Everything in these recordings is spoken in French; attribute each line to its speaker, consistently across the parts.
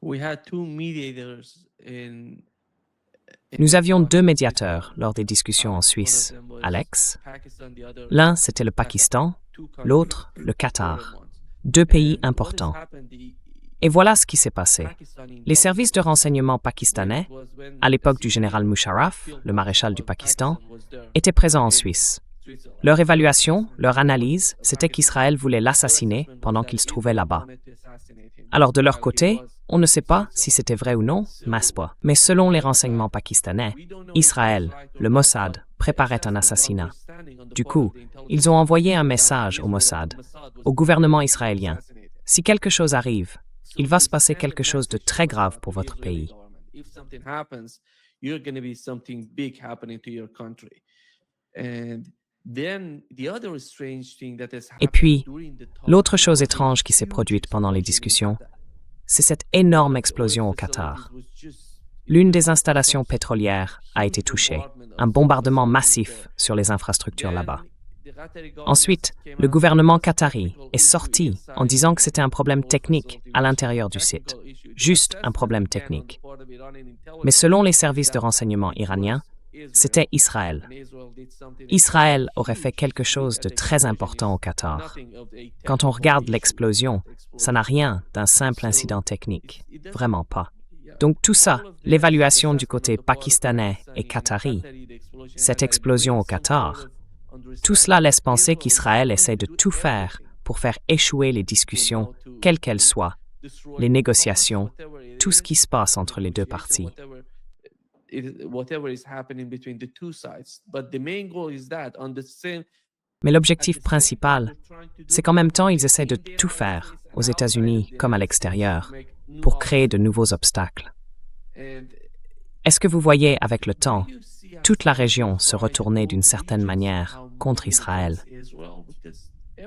Speaker 1: We had two mediators in
Speaker 2: Nous avions deux médiateurs lors des discussions en Suisse, Alex. L'un, c'était le Pakistan, l'autre, le Qatar. Deux pays importants. Et voilà ce qui s'est passé. Les services de renseignement pakistanais, à l'époque du général Musharraf, le maréchal du Pakistan, étaient présents en Suisse. Leur évaluation, leur analyse, c'était qu'Israël voulait l'assassiner pendant qu'il se trouvait là-bas. Alors de leur côté, on ne sait pas si c'était vrai ou non, mais selon les renseignements pakistanais, Israël, le Mossad, préparait un assassinat. Du coup, ils ont envoyé un message au Mossad, au gouvernement israélien. Si quelque chose arrive, il va se passer quelque chose de très grave pour votre pays. Et puis, l'autre chose étrange qui s'est produite pendant les discussions, c'est cette énorme explosion au Qatar. L'une des installations pétrolières a été touchée, un bombardement massif sur les infrastructures là-bas. Ensuite, le gouvernement qatari est sorti en disant que c'était un problème technique à l'intérieur du site, juste un problème technique. Mais selon les services de renseignement iraniens, c'était Israël. Israël aurait fait quelque chose de très important au Qatar. Quand on regarde l'explosion, ça n'a rien d'un simple incident technique. Vraiment pas. Donc tout ça, l'évaluation du côté pakistanais et qatari, cette explosion au Qatar, tout cela laisse penser qu'Israël essaie de tout faire pour faire échouer les discussions, quelles qu'elles soient, les négociations, tout ce qui se passe entre les deux parties. Mais l'objectif principal, c'est qu'en même temps, ils essaient de tout faire, aux États-Unis comme à l'extérieur, pour créer de nouveaux obstacles. Est-ce que vous voyez, avec le temps, toute la région se retourner d'une certaine manière contre Israël?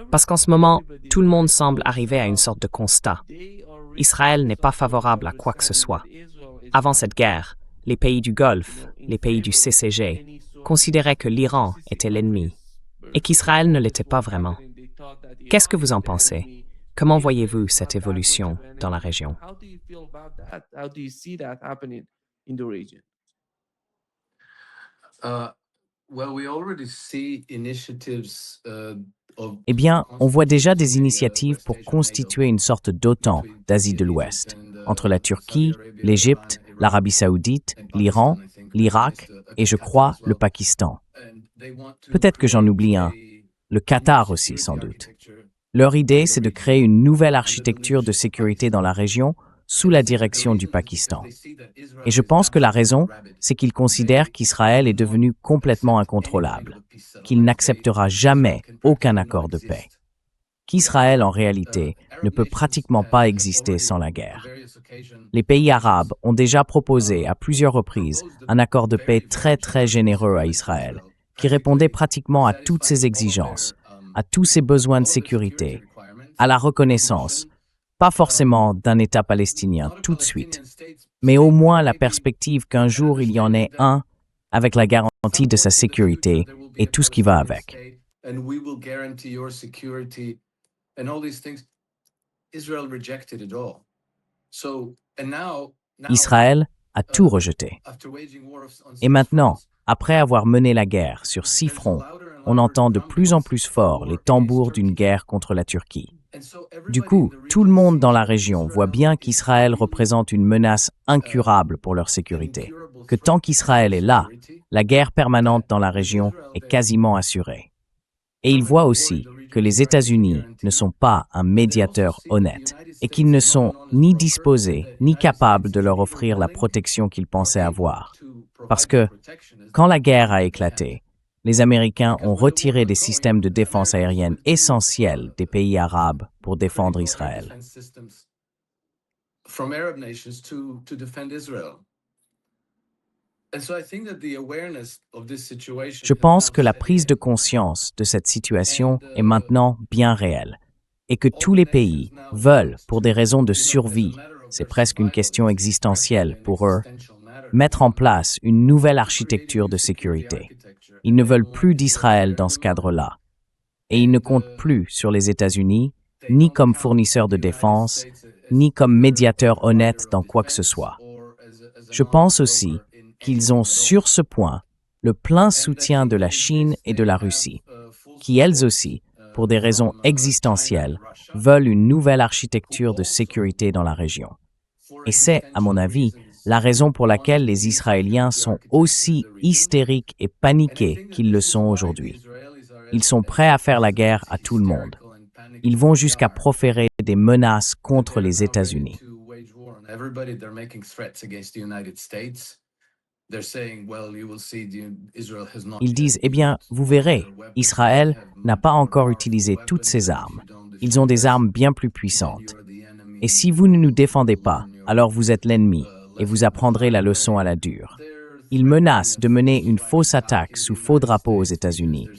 Speaker 2: Parce qu'en ce moment, tout le monde semble arriver à une sorte de constat. Israël n'est pas favorable à quoi que ce soit. Avant cette guerre, les pays du Golfe, les pays du CCG, considéraient que l'Iran était l'ennemi et qu'Israël ne l'était pas vraiment. Qu'est-ce que vous en pensez? Comment voyez-vous cette évolution dans la région?
Speaker 3: Eh bien, on voit déjà des initiatives pour constituer une sorte d'OTAN d'Asie de l'Ouest, entre la Turquie, l'Égypte, l'Arabie saoudite, l'Iran, l'Irak et, je crois, le Pakistan. Peut-être que j'en oublie un, le Qatar aussi, sans doute. Leur idée, c'est de créer une nouvelle architecture de sécurité dans la région sous la direction du Pakistan. Et je pense que la raison, c'est qu'ils considèrent qu'Israël est devenu complètement incontrôlable, qu'il n'acceptera jamais aucun accord de paix, qu'Israël, en réalité, ne peut pratiquement pas exister sans la guerre. Les pays arabes ont déjà proposé à plusieurs reprises un accord de paix très très généreux à Israël, qui répondait pratiquement à toutes ses exigences, à tous ses besoins de sécurité, à la reconnaissance, pas forcément d'un État palestinien tout de suite, mais au moins la perspective qu'un jour il y en ait un avec la garantie de sa sécurité et tout ce qui va avec. Israël a tout rejeté. Et maintenant, après avoir mené la guerre sur 6 fronts, on entend de plus en plus fort les tambours d'une guerre contre la Turquie. Du coup, tout le monde dans la région voit bien qu'Israël représente une menace incurable pour leur sécurité, que tant qu'Israël est là, la guerre permanente dans la région est quasiment assurée. Et ils voient aussi que les États-Unis ne sont pas un médiateur honnête et qu'ils ne sont ni disposés ni capables de leur offrir la protection qu'ils pensaient avoir. Parce que, quand la guerre a éclaté, les Américains ont retiré des systèmes de défense aérienne essentiels des pays arabes pour défendre Israël. Je pense que la prise de conscience de cette situation est maintenant bien réelle et que tous les pays veulent, pour des raisons de survie, c'est presque une question existentielle pour eux, mettre en place une nouvelle architecture de sécurité. Ils ne veulent plus d'Israël dans ce cadre-là. Et ils ne comptent plus sur les États-Unis, ni comme fournisseurs de défense, ni comme médiateur honnête dans quoi que ce soit. Je pense aussi qu'ils ont sur ce point le plein soutien de la Chine et de la Russie, qui elles aussi, pour des raisons existentielles, veulent une nouvelle architecture de sécurité dans la région. Et c'est, à mon avis, la raison pour laquelle les Israéliens sont aussi hystériques et paniqués qu'ils le sont aujourd'hui. Ils sont prêts à faire la guerre à tout le monde. Ils vont jusqu'à proférer des menaces contre les États-Unis. Ils disent, eh bien, vous verrez, Israël n'a pas encore utilisé toutes ses armes. Ils ont des armes bien plus puissantes. Et si vous ne nous défendez pas, alors vous êtes l'ennemi et vous apprendrez la leçon à la dure. Ils menacent de mener une fausse attaque sous faux drapeau aux États-Unis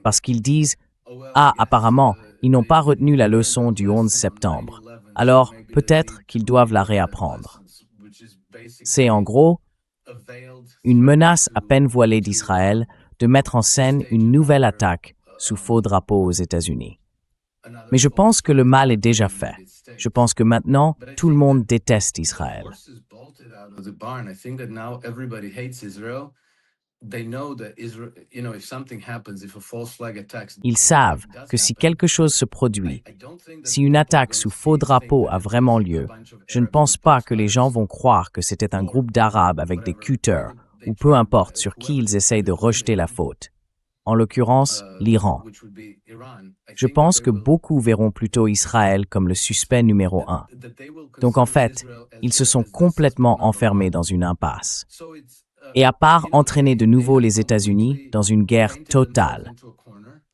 Speaker 3: parce qu'ils disent « Ah, apparemment, ils n'ont pas retenu la leçon du 11 septembre. Alors, peut-être qu'ils doivent la réapprendre. » C'est en gros une menace à peine voilée d'Israël de mettre en scène une nouvelle attaque sous faux drapeau aux États-Unis. Mais je pense que le mal est déjà fait. Je pense que maintenant, tout le monde déteste Israël. Ils savent que si quelque chose se produit, si une attaque sous faux drapeau a vraiment lieu, je ne pense pas que les gens vont croire que c'était un groupe d'Arabes avec des cutters, ou peu importe sur qui ils essayent de rejeter la faute. En l'occurrence, l'Iran. Je pense que beaucoup verront plutôt Israël comme le suspect numéro 1. Donc en fait, ils se sont complètement enfermés dans une impasse. Et à part entraîner de nouveau les États-Unis dans une guerre totale,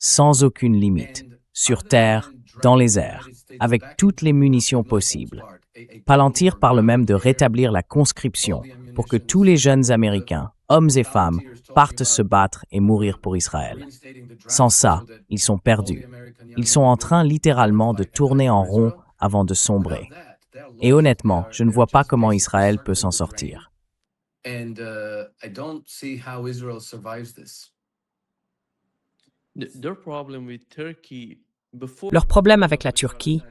Speaker 3: sans aucune limite, sur terre, dans les airs, avec toutes les munitions possibles, Palantir parle même de rétablir la conscription pour que tous les jeunes Américains, hommes et femmes, partent se battre et mourir pour Israël. Sans ça, ils sont perdus. Ils sont en train littéralement de tourner en rond avant de sombrer. Et honnêtement, je ne vois pas comment Israël peut s'en sortir.
Speaker 2: Leur problème avec la Turquie,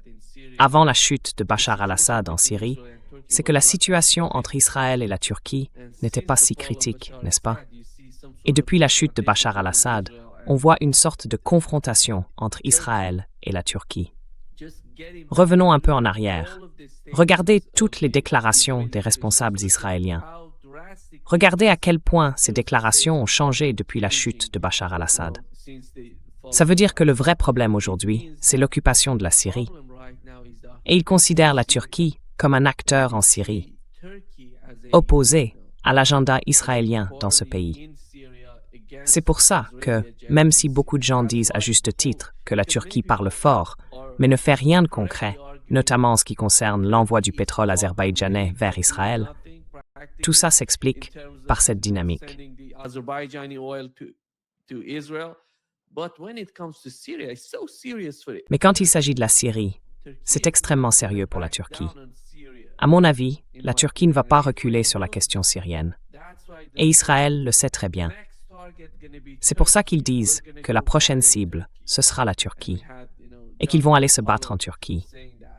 Speaker 2: avant la chute de Bachar al-Assad en Syrie, c'est que la situation entre Israël et la Turquie n'était pas si critique, n'est-ce pas? Et depuis la chute de Bachar al-Assad, on voit une sorte de confrontation entre Israël et la Turquie. Revenons un peu en arrière. Regardez toutes les déclarations des responsables israéliens. Regardez à quel point ces déclarations ont changé depuis la chute de Bachar al-Assad. Ça veut dire que le vrai problème aujourd'hui, c'est l'occupation de la Syrie. Et ils considèrent la Turquie comme un acteur en Syrie, opposé à l'agenda israélien dans ce pays. C'est pour ça que, même si beaucoup de gens disent à juste titre que la Turquie parle fort, mais ne fait rien de concret, notamment en ce qui concerne l'envoi du pétrole azerbaïdjanais vers Israël, tout ça s'explique par cette dynamique. Mais quand il s'agit de la Syrie, c'est extrêmement sérieux pour la Turquie. À mon avis, la Turquie ne va pas reculer sur la question syrienne. Et Israël le sait très bien. C'est pour ça qu'ils disent que la prochaine cible, ce sera la Turquie, et qu'ils vont aller se battre en Turquie.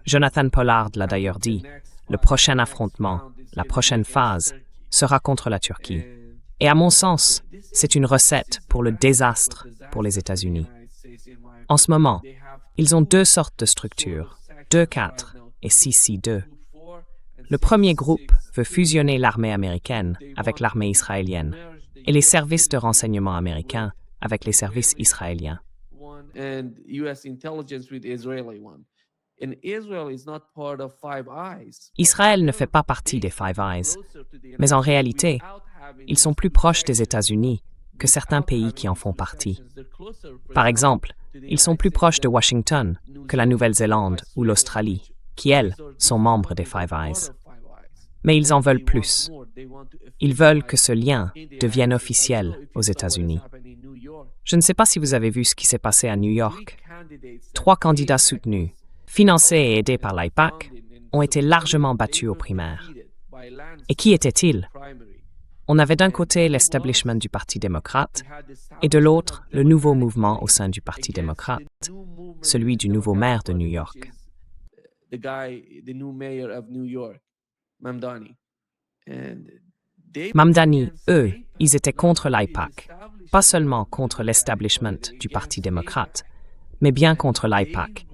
Speaker 2: Jonathan Pollard l'a d'ailleurs dit, le prochain affrontement, la prochaine phase, sera contre la Turquie. Et à mon sens, c'est une recette pour le désastre pour les États-Unis. En ce moment, ils ont deux sortes de structures, 2-4 et 6-6-2. Le premier groupe veut fusionner l'armée américaine avec l'armée israélienne et les services de renseignement américains avec les services israéliens. Israël ne fait pas partie des Five Eyes, mais en réalité, ils sont plus proches des États-Unis que certains pays qui en font partie. Par exemple, ils sont plus proches de Washington que la Nouvelle-Zélande ou l'Australie, qui, elles, sont membres des Five Eyes. Mais ils en veulent plus. Ils veulent que ce lien devienne officiel aux États-Unis. Je ne sais pas si vous avez vu ce qui s'est passé à New York. 3 candidats soutenus, financés et aidés par l'AIPAC, ont été largement battus aux primaires. Et qui étaient-ils? On avait d'un côté l'establishment du Parti démocrate et de l'autre le nouveau mouvement au sein du Parti démocrate, celui du nouveau maire de New York.
Speaker 1: the new mayor of New York, Mamdani. And
Speaker 2: Mamdani, eux, ils étaient contre l'AIPAC, pas seulement contre l'establishment du Parti démocrate, mais bien contre l'AIPAC,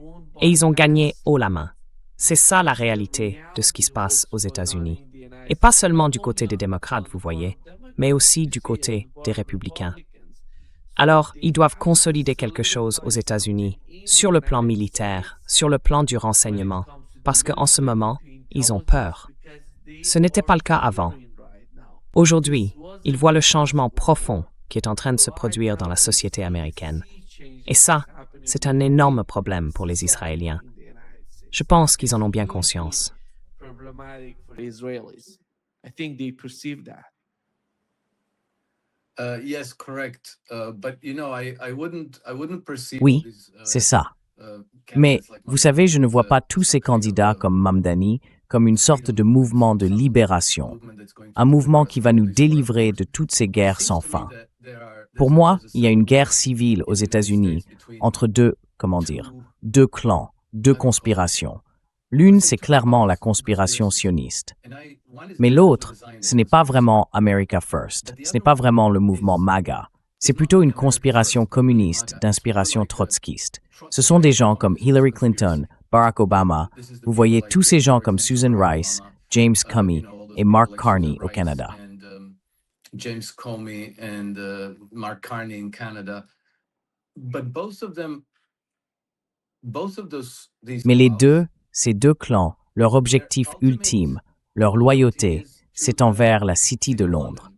Speaker 2: et ils ont gagné haut la main. C'est ça la réalité de ce qui se passe aux États-Unis. Et pas seulement du côté des démocrates, vous voyez, mais aussi du côté des républicains. Alors, ils doivent consolider quelque chose aux États-Unis, sur le plan militaire, sur le plan du renseignement, parce qu'en ce moment, ils ont peur. Ce n'était pas le cas avant. Aujourd'hui, ils voient le changement profond qui est en train de se produire dans la société américaine. Et ça, c'est un énorme problème pour les Israéliens. Je pense qu'ils en ont bien conscience.
Speaker 3: Oui, c'est ça. Mais vous savez, je ne vois pas tous ces candidats comme Mamdani comme une sorte de mouvement de libération, un mouvement qui va nous délivrer de toutes ces guerres sans fin. Pour moi, il y a une guerre civile aux États-Unis entre deux clans, deux conspirations. L'une, c'est clairement la conspiration sioniste. Mais l'autre, ce n'est pas vraiment America First, ce n'est pas vraiment le mouvement MAGA. C'est plutôt une conspiration communiste d'inspiration trotskiste. Ce sont des gens comme Hillary Clinton, Barack Obama, vous voyez tous ces gens comme Susan Rice, James Comey et Mark Carney au Canada.
Speaker 4: James Comey and Mark Carney in Canada. But
Speaker 3: Mais ces deux clans, leur objectif ultime, leur loyauté, c'est envers la City de Londres.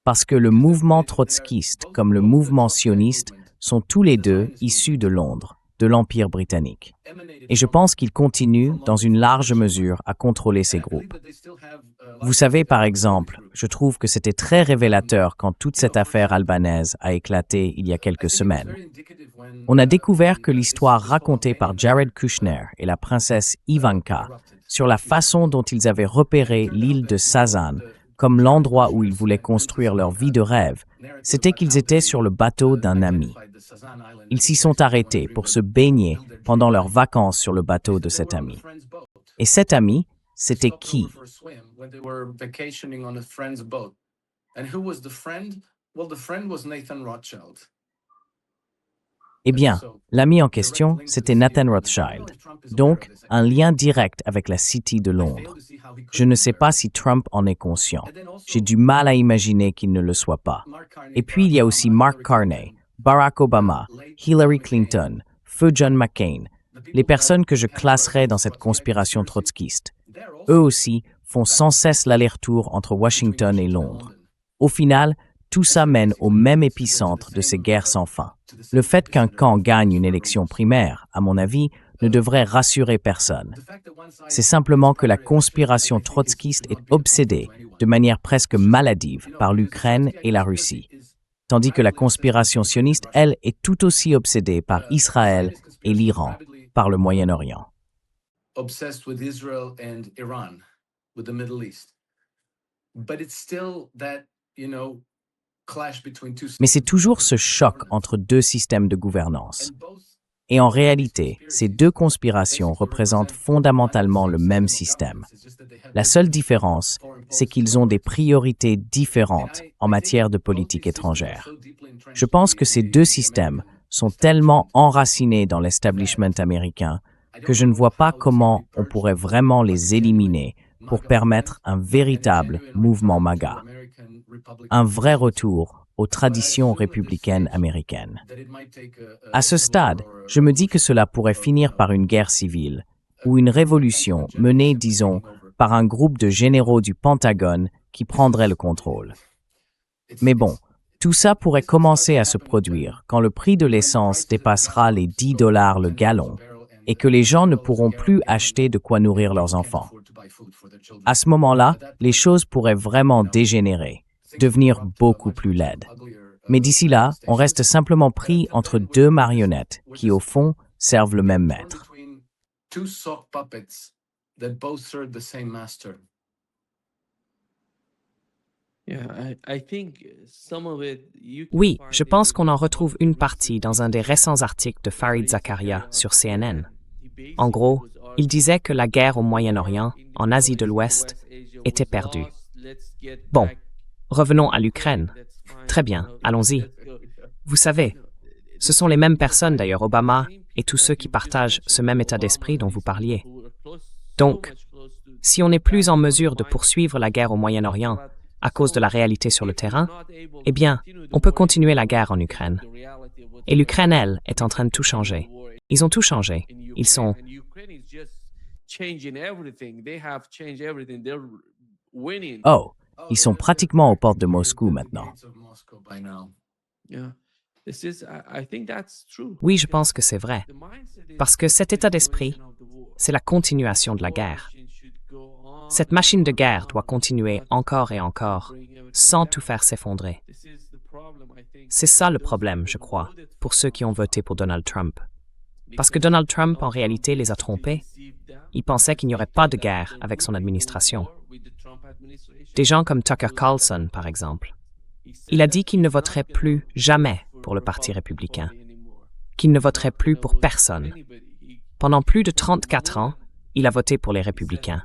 Speaker 3: Parce que le mouvement trotskiste comme le mouvement sioniste sont tous les deux issus de Londres, de l'Empire britannique. Et je pense qu'ils continuent, dans une large mesure, à contrôler ces groupes. Vous savez, par exemple, je trouve que c'était très révélateur quand toute cette affaire albanaise a éclaté il y a quelques semaines. On a découvert que l'histoire racontée par Jared Kushner et la princesse Ivanka sur la façon dont ils avaient repéré l'île de Sazan comme l'endroit où ils voulaient construire leur vie de rêve, c'était qu'ils étaient sur le bateau d'un ami. Ils s'y sont arrêtés pour se baigner pendant leurs vacances sur le bateau de cet ami. Et cet ami, c'était qui? Eh bien, l'ami en question, c'était Nathan Rothschild, donc un lien direct avec la City de Londres. Je ne sais pas si Trump en est conscient. J'ai du mal à imaginer qu'il ne le soit pas. Et puis, il y a aussi Mark Carney, Barack Obama, Hillary Clinton, Feu John McCain, les personnes que je classerais dans cette conspiration trotskiste. Eux aussi font sans cesse l'aller-retour entre Washington et Londres. Au final, tout ça mène au même épicentre de ces guerres sans fin. Le fait qu'un camp gagne une élection primaire, à mon avis, ne devrait rassurer personne. C'est simplement que la conspiration trotskiste est obsédée, de manière presque maladive, par l'Ukraine et la Russie, tandis que la conspiration sioniste, elle, est tout aussi obsédée par Israël et l'Iran, par le Moyen-Orient.
Speaker 4: Obsessed with Israel and Iran, with the Middle East. But it's still that, clash between two.
Speaker 3: Mais c'est toujours ce choc entre deux systèmes de gouvernance. Et en réalité, ces deux conspirations représentent fondamentalement le même système. La seule différence, c'est qu'ils ont des priorités différentes en matière de politique étrangère. Je pense que ces deux systèmes sont tellement enracinés dans l'establishment américain que je ne vois pas comment on pourrait vraiment les éliminer pour permettre un véritable mouvement MAGA, un vrai retour aux traditions républicaines américaines. À ce stade, je me dis que cela pourrait finir par une guerre civile ou une révolution menée, disons, par un groupe de généraux du Pentagone qui prendrait le contrôle. Mais bon, tout ça pourrait commencer à se produire quand le prix de l'essence dépassera les $10 le gallon et que les gens ne pourront plus acheter de quoi nourrir leurs enfants. À ce moment-là, les choses pourraient vraiment dégénérer, devenir beaucoup plus laides. Mais d'ici là, on reste simplement pris entre deux marionnettes qui, au fond, servent le même maître.
Speaker 2: Oui, je pense qu'on en retrouve une partie dans un des récents articles de Fareed Zakaria sur CNN. En gros, Il disait que la guerre au Moyen-Orient, en Asie de l'Ouest, était perdue. Bon, revenons à l'Ukraine. Très bien, allons-y. Vous savez, ce sont les mêmes personnes d'ailleurs, Obama et tous ceux qui partagent ce même état d'esprit dont vous parliez. Donc, si on n'est plus en mesure de poursuivre la guerre au Moyen-Orient à cause de la réalité sur le terrain, eh bien, on peut continuer la guerre en Ukraine. Et l'Ukraine, elle, est en train de tout changer. Ils ont tout changé. Ils sont...
Speaker 3: Oh, ils sont pratiquement aux portes de Moscou maintenant.
Speaker 2: Oui, je pense que c'est vrai. Parce que cet état d'esprit, c'est la continuation de la guerre. Cette machine de guerre doit continuer encore et encore, sans tout faire s'effondrer. C'est ça le problème, je crois, pour ceux qui ont voté pour Donald Trump. Parce que Donald Trump, en réalité, les a trompés. Il pensait qu'il n'y aurait pas de guerre avec son administration. Des gens comme Tucker Carlson, par exemple. Il a dit qu'il ne voterait plus jamais pour le Parti républicain, qu'il ne voterait plus pour personne. Pendant plus de 34 ans, il a voté pour les républicains.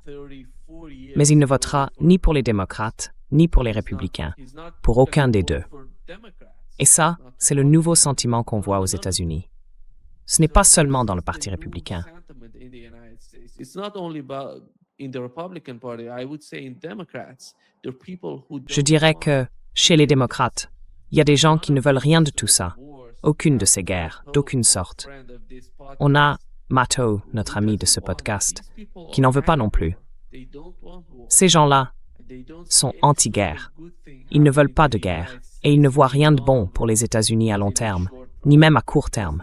Speaker 2: Mais il ne votera ni pour les démocrates, ni pour les républicains, pour aucun des deux. Et ça, c'est le nouveau sentiment qu'on voit aux États-Unis. Ce n'est pas seulement dans le Parti républicain. Je dirais que, chez les démocrates, il y a des gens qui ne veulent rien de tout ça, aucune de ces guerres, d'aucune sorte. On a Matto, notre ami de ce podcast, qui n'en veut pas non plus. Ces gens-là sont anti-guerre. Ils ne veulent pas de guerre, et ils ne voient rien de bon pour les États-Unis à long terme, ni même à court terme.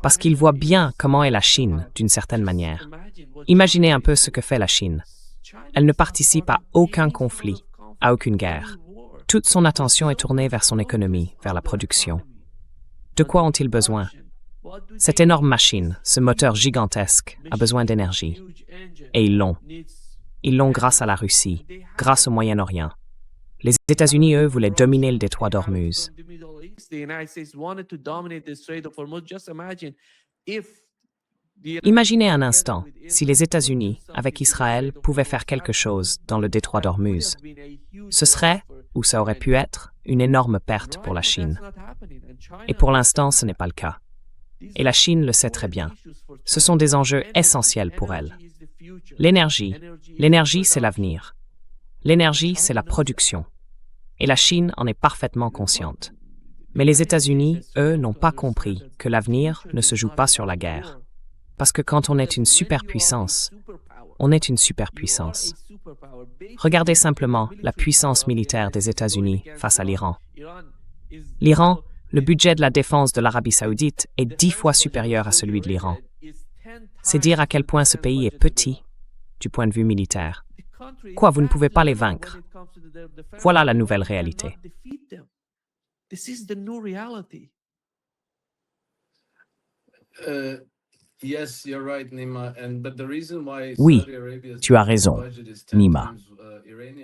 Speaker 2: Parce qu'ils voient bien comment est la Chine, d'une certaine manière. Imaginez un peu ce que fait la Chine. Elle ne participe à aucun conflit, à aucune guerre. Toute son attention est tournée vers son économie, vers la production. De quoi ont-ils besoin? Cette énorme machine, ce moteur gigantesque, a besoin d'énergie. Et ils l'ont. Ils l'ont grâce à la Russie, grâce au Moyen-Orient. Les États-Unis, eux, voulaient dominer le détroit d'Ormuz. Imaginez un instant si les États-Unis, avec Israël, pouvaient faire quelque chose dans le détroit d'Ormuz. Ce serait, ou ça aurait pu être, une énorme perte pour la Chine. Et pour l'instant, ce n'est pas le cas. Et la Chine le sait très bien. Ce sont des enjeux essentiels pour elle. L'énergie, c'est l'avenir. L'énergie, c'est la production. Et la Chine en est parfaitement consciente. Mais les États-Unis, eux, n'ont pas compris que l'avenir ne se joue pas sur la guerre. Parce que quand on est une superpuissance, on est une superpuissance. Regardez simplement la puissance militaire des États-Unis face à l'Iran. L'Iran, le budget de la défense de l'Arabie saoudite est 10 fois supérieur à celui de l'Iran. C'est dire à quel point ce pays est petit du point de vue militaire. Quoi, vous ne pouvez pas les vaincre? Voilà la nouvelle réalité.
Speaker 3: Oui, tu as raison, Nima.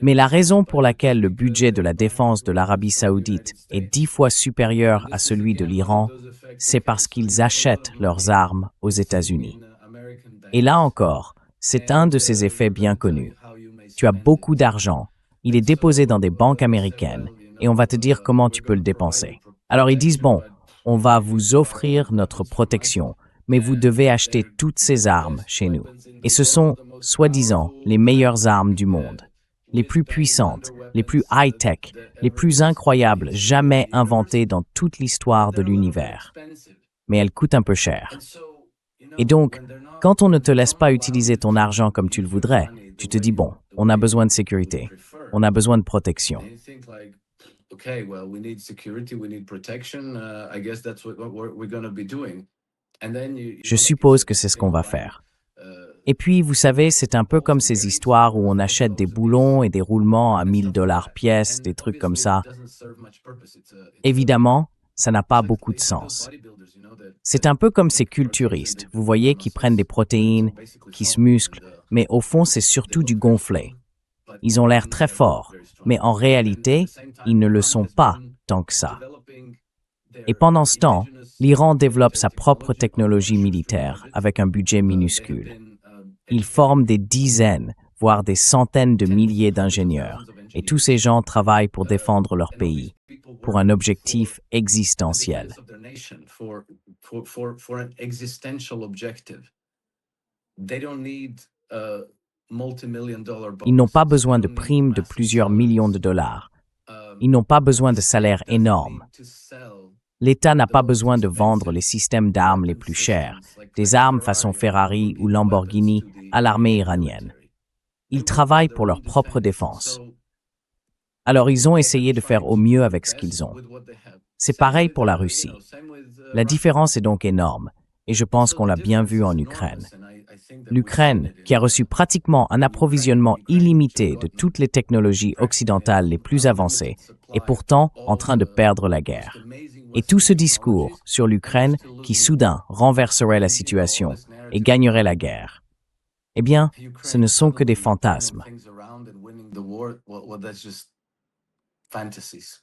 Speaker 3: Mais la raison pour laquelle le budget de la défense de l'Arabie saoudite est 10 fois supérieur à celui de l'Iran, c'est parce qu'ils achètent leurs armes aux États-Unis. Et là encore, c'est un de ces effets bien connus. Tu as beaucoup d'argent, il est déposé dans des banques américaines, et on va te dire comment tu peux le dépenser. Alors ils disent, bon, on va vous offrir notre protection, mais vous devez acheter toutes ces armes chez nous. Et ce sont, soi-disant, les meilleures armes du monde, les plus puissantes, les plus high-tech, les plus incroyables jamais inventées dans toute l'histoire de l'univers. Mais elles coûtent un peu cher. Et donc, quand on ne te laisse pas utiliser ton argent comme tu le voudrais, tu te dis, bon, on a besoin de sécurité, on a besoin de protection. Je suppose que c'est ce qu'on va faire. Et puis, vous savez, c'est un peu comme ces histoires où on achète des boulons et des roulements à $1000 pièce, des trucs comme ça. Évidemment, ça n'a pas beaucoup de sens. C'est un peu comme ces culturistes, vous voyez, qui prennent des protéines, qui se musclent, mais au fond, c'est surtout du gonflé. Ils ont l'air très forts, mais en réalité, ils ne le sont pas tant que ça. Et pendant ce temps, l'Iran développe sa propre technologie militaire avec un budget minuscule. Ils forment des dizaines, voire des centaines de milliers d'ingénieurs, et tous ces gens travaillent pour défendre leur pays, pour un objectif existentiel. Ils n'ont pas besoin de primes de plusieurs millions de dollars. Ils n'ont pas besoin de salaires énormes. L'État n'a pas besoin de vendre les systèmes d'armes les plus chers, des armes façon Ferrari ou Lamborghini à l'armée iranienne. Ils travaillent pour leur propre défense. Alors ils ont essayé de faire au mieux avec ce qu'ils ont. C'est pareil pour la Russie. La différence est donc énorme, et je pense qu'on l'a bien vu en Ukraine. L'Ukraine, qui a reçu pratiquement un approvisionnement illimité de toutes les technologies occidentales les plus avancées, est pourtant en train de perdre la guerre. Et tout ce discours sur l'Ukraine qui soudain renverserait la situation et gagnerait la guerre, eh bien, ce ne sont que des fantasmes.
Speaker 4: Fantasies.